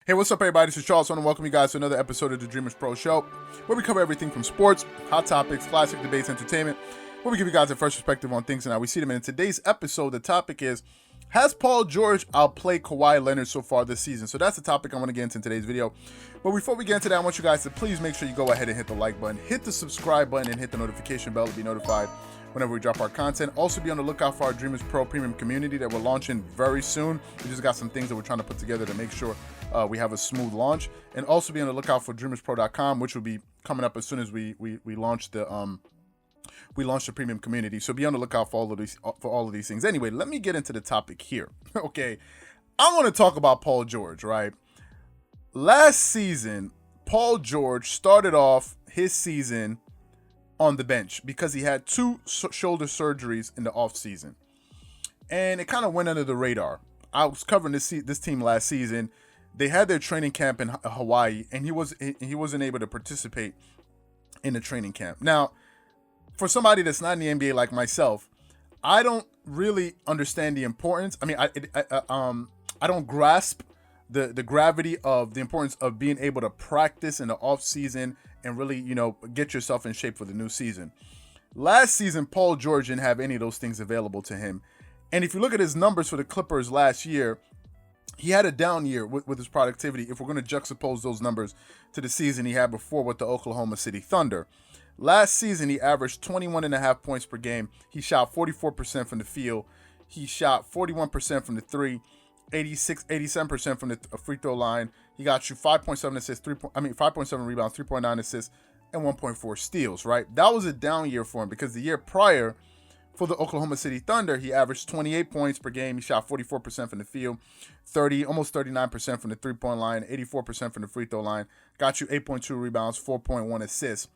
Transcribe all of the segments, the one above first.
Hey, what's up, everybody? This is Charles. I want to welcome you guys to another episode of the Dreamerspro Show, where we cover everything from sports, hot topics, classic debates, entertainment, where we give you guys a fresh perspective on things and how we see them. And in today's episode, the topic is, has Paul George outplayed Kawhi Leonard so far this season? So that's the topic I want to get into in today's video. But before we get into that, I want you guys to please make sure you go ahead and hit the like button, hit the subscribe button, and hit the notification bell to be notified whenever we drop our content. Also be on the lookout for our Dreamerspro premium community that we're launching very soon. We just got some things that we're trying to put together to make sure we have a smooth launch. And also be on the lookout for Dreamerspro.com, which will be coming up as soon as we launch the premium community. So be on the lookout for all of these things. Anyway, let me get into the topic here. Okay, I want to talk about Paul George, right? Last season, Paul George started off his season on the bench because he had two shoulder surgeries in the offseason. And it kind of went under the radar. I was covering this team last season. They had their training camp in Hawaii, and he wasn't able to participate in the training camp. Now, for somebody that's not in the NBA like myself, I don't really understand the importance. I mean, I don't grasp the gravity of the importance of being able to practice in the off season and really, get yourself in shape for the new season. Last season, Paul George didn't have any of those things available to him. And if you look at his numbers for the Clippers last year, he had a down year with his productivity if we're going to juxtapose those numbers to the season he had before with the Oklahoma City Thunder. Last season, he averaged 21.5 points per game. He shot 44% from the field. He shot 41% from the three, 87% from the free throw line. He got you 5.7 assists, 5.7 rebounds, 3.9 assists, and 1.4 steals, right? That was a down year for him because the year prior for the Oklahoma City Thunder, he averaged 28 points per game. He shot 44% from the field, almost 39% from the three-point line, 84% from the free throw line. Got you 8.2 rebounds, 4.1 assists,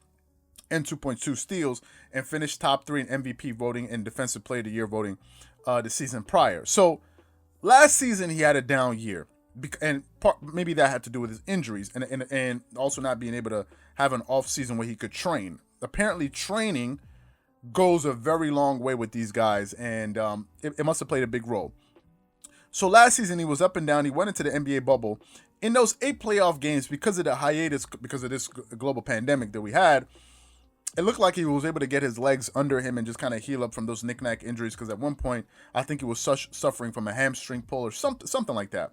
and 2.2 steals, and finished top 3 in MVP voting and Defensive Player of the Year voting the season prior. So last season he had a down year, and maybe that had to do with his injuries and also not being able to have an off season where he could train. Apparently, training goes a very long way with these guys, and it must have played a big role. So last season he was up and down. He went into the NBA bubble. In those 8 playoff games, because of the hiatus, because of this global pandemic that we had, it looked like he was able to get his legs under him and just kind of heal up from those knick-knack injuries, because at one point, I think he was suffering from a hamstring pull or something like that.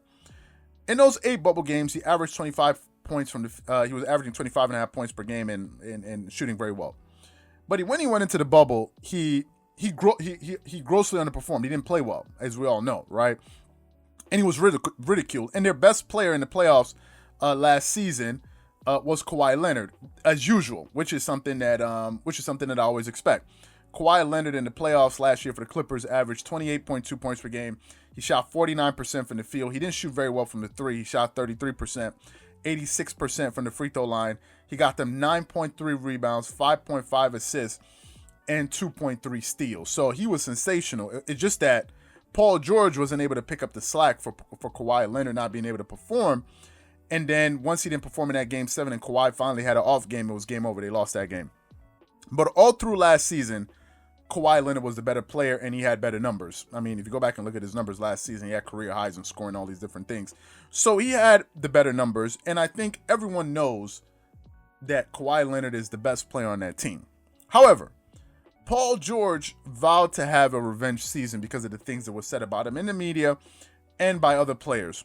In those 8 bubble games, he averaged 25 points he was averaging 25.5 points per game and shooting very well. But when he went into the bubble, he grossly underperformed. He didn't play well, as we all know, right? And he was ridiculed. And their best player in the playoffs last season was Kawhi Leonard, as usual, which is something that I always expect. Kawhi Leonard in the playoffs last year for the Clippers averaged 28.2 points per game. He shot 49% from the field. He didn't shoot very well from the three. He shot 33%, 86% from the free throw line. He got them 9.3 rebounds, 5.5 assists, and 2.3 steals. So he was sensational. It's just that Paul George wasn't able to pick up the slack for Kawhi Leonard not being able to perform. And then once he didn't perform in that Game 7 and Kawhi finally had an off game, it was game over. They lost that game. But all through last season, Kawhi Leonard was the better player and he had better numbers. I mean, if you go back and look at his numbers last season, he had career highs and scoring all these different things. So he had the better numbers, and I think everyone knows that Kawhi Leonard is the best player on that team. However, Paul George vowed to have a revenge season because of the things that were said about him in the media and by other players.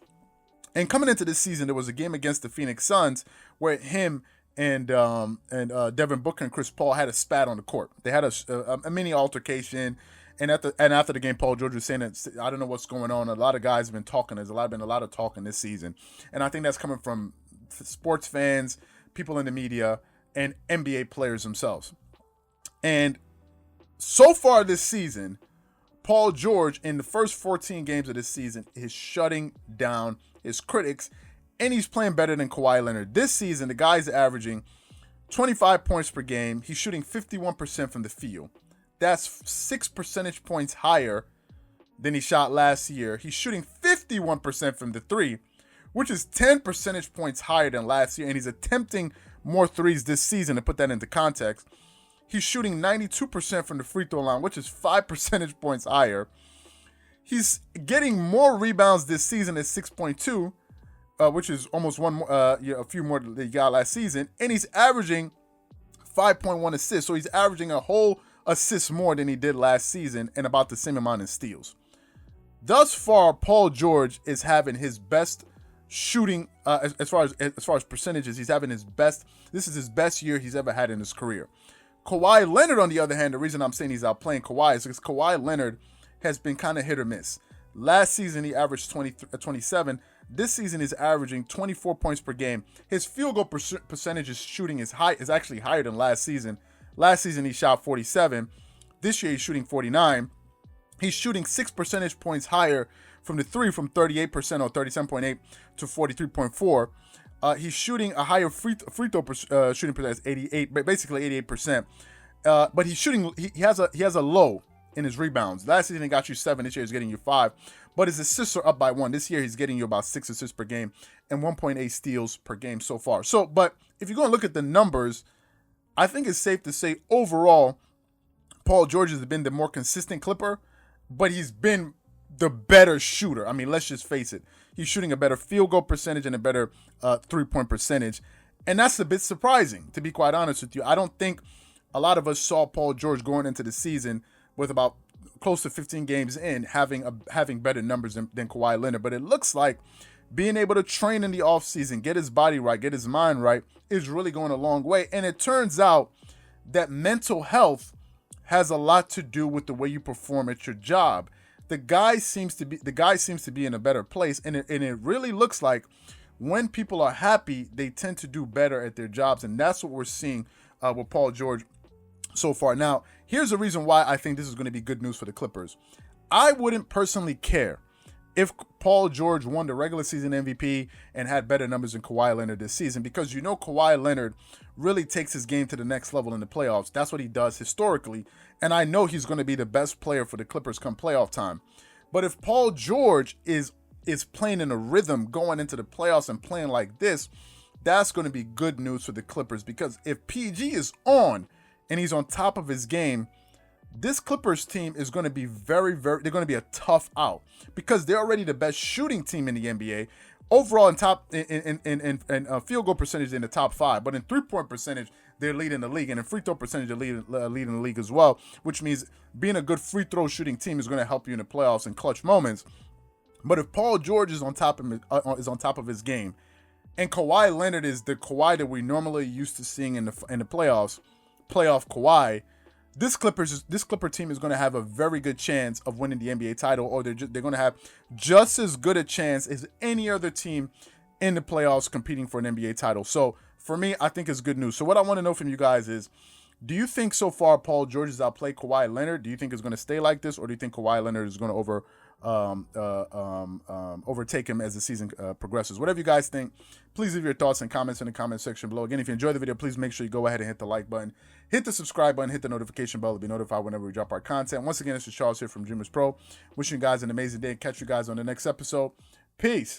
And coming into this season, there was a game against the Phoenix Suns where him and Devin Booker and Chris Paul had a spat on the court. They had a mini altercation, and after the game, Paul George was saying that, I don't know what's going on. A lot of guys have been talking. There's been a lot of talking this season, and I think that's coming from sports fans, people in the media, and NBA players themselves. And so far this season, Paul George, in the first 14 games of this season, is shutting down his critics, and he's playing better than Kawhi Leonard. This season, the guy's averaging 25 points per game. He's shooting 51% from the field. That's 6 percentage points higher than he shot last year. He's shooting 51% from the three, which is 10 percentage points higher than last year, and he's attempting more threes this season. To put that into context, he's shooting 92% from the free throw line, which is 5 percentage points higher. He's getting more rebounds this season at 6.2 which is almost one more, a few more than he got last season, and he's averaging 5.1 assists. So he's averaging a whole assist more than he did last season, and about the same amount in steals. Thus far, Paul George is having his best shooting as far as percentages. He's having his best. This is his best year he's ever had in his career. Kawhi Leonard, on the other hand, the reason I'm saying he's outplaying Kawhi is because Kawhi Leonard has been kind of hit or miss. Last season, he averaged 27. This season, he's averaging 24 points per game. His field goal percentage shooting is actually higher than last season. Last season, he shot 47. This year, he's shooting 49. He's shooting 6 percentage points higher from the three, from 38% or 37.8 to 43.4. He's shooting a higher free throw shooting percentage, 88, basically 88%. But he's shooting. He has a low in his rebounds. Last season he got you 7. This year he's getting you 5. But his assists are up by 1. This year he's getting you about 6 assists per game and 1.8 steals per game so far. So, but if you're going to look at the numbers, I think it's safe to say overall, Paul George has been the more consistent Clipper, but he's been the better shooter. I mean, let's just face it. He's shooting a better field goal percentage and a better three-point percentage. And that's a bit surprising, to be quite honest with you. I don't think a lot of us saw Paul George going into the season with about close to 15 games in having better numbers than Kawhi Leonard. But it looks like being able to train in the offseason, get his body right, get his mind right, is really going a long way. And it turns out that mental health has a lot to do with the way you perform at your job. The guy seems to be in a better place, and it really looks like when people are happy, they tend to do better at their jobs, and that's what we're seeing with Paul George so far. Now, here's the reason why I think this is going to be good news for the Clippers. I wouldn't personally care if Paul George won the regular season MVP and had better numbers than Kawhi Leonard this season, because you know Kawhi Leonard really takes his game to the next level in the playoffs. That's what he does historically, and I know he's going to be the best player for the Clippers come playoff time. But if Paul George is playing in a rhythm going into the playoffs and playing like this, that's going to be good news for the Clippers, because if PG is on and he's on top of his game, this Clippers team is going to be they're going to be a tough out, because they're already the best shooting team in the NBA. Overall, in field goal percentage, in the top 5, but in 3-point percentage, they're leading the league, and in free throw percentage, they're leading the league as well, which means being a good free throw shooting team is going to help you in the playoffs in clutch moments. But if Paul George is on top of his game, and Kawhi Leonard is the Kawhi that we normally used to seeing in the playoffs, playoff Kawhi, this Clipper team is going to have a very good chance of winning the NBA title, or they're going to have just as good a chance as any other team in the playoffs competing for an NBA title. So for me, I think it's good news. So what I want to know from you guys is, do you think so far Paul George has outplayed Kawhi Leonard? Do you think it's going to stay like this, or do you think Kawhi Leonard is going to overtake him as the season progresses? Whatever you guys think, please leave your thoughts and comments in the comment section below. Again, if you enjoyed the video, please make sure you go ahead and hit the like button, hit the subscribe button, hit the notification bell to be notified whenever we drop our content. Once again, this is Charles here from Dreamerspro. Wishing you guys an amazing day, and catch you guys on the next episode. Peace.